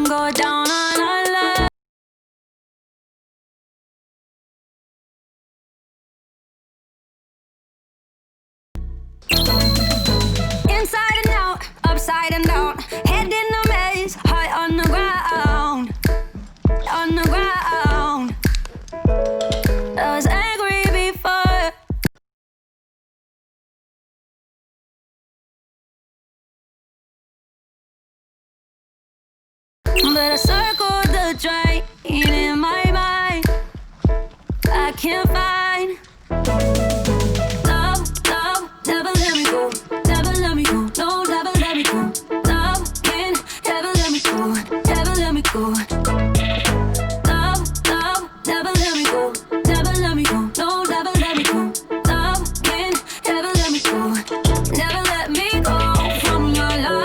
go down on our love. Inside and out, upside and down, head in a maze, high on the ground, on the ground. I was angry before. But I circled the drain in my mind. I can't find love, love, never let me go, never let me go, no, never let me go. Love can never let me go, never let me go. Love, love, never let me go, never let me go, no, never let me go. Love can never let me go, never let me go from your love.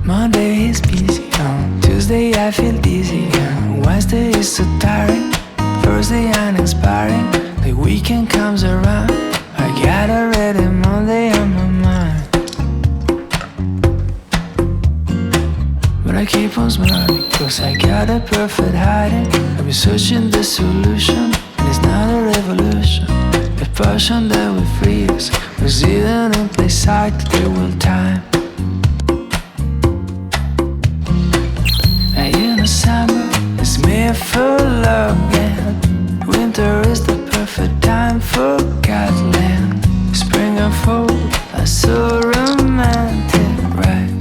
Monday is busy, on Tuesday I feel dizzy, Wednesday is so tiring, Thursday uninspiring, the weekend comes around, I got already Monday on my mind. But I keep on smiling, cause I got a perfect hiding. I've been searching the solution, and it's not a revolution. The passion that will free us was hidden in plain sight the whole time. Summer is made for love, and winter is the perfect time for Godland. Spring and fall are so romantic, right?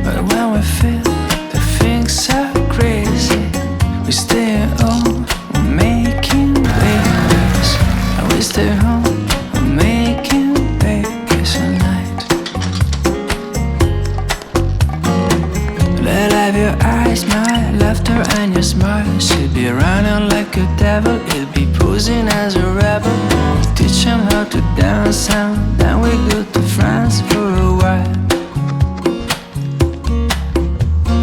But when we feel that things are crazy, we stay home, we're making babies. And we stay home, we're making babies all night. Have your eyes, my laughter and your smile. She'll be running like a devil, he'll be posing as a rebel. We'll teach him how to dance, and then we go to France for a while.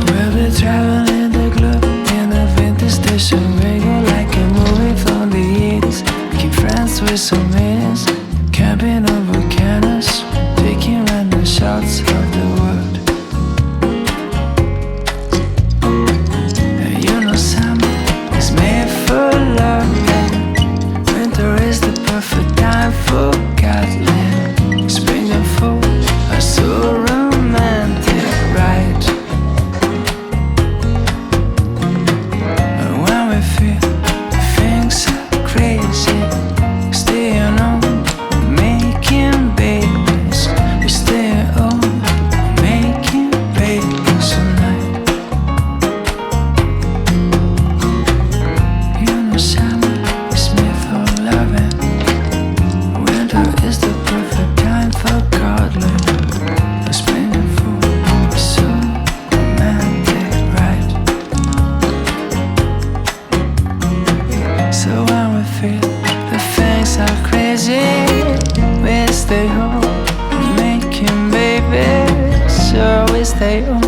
We'll be traveling the globe in a vintage station wagon, like a movie from the 80s. Making friends with some meetings, camping on volcanoes, taking random shots of the world. Winter is the perfect time for Godland. Spring and fall are so romantic, right? And when we feel things are crazy, staying home, making babies. We stay home, making babies all night. You know summer is made for loving. Winter is the perfect time for cuddling. The spring and fall are so romantic, right? So when we feel the things are crazy, we stay home, making babies. So we stay home.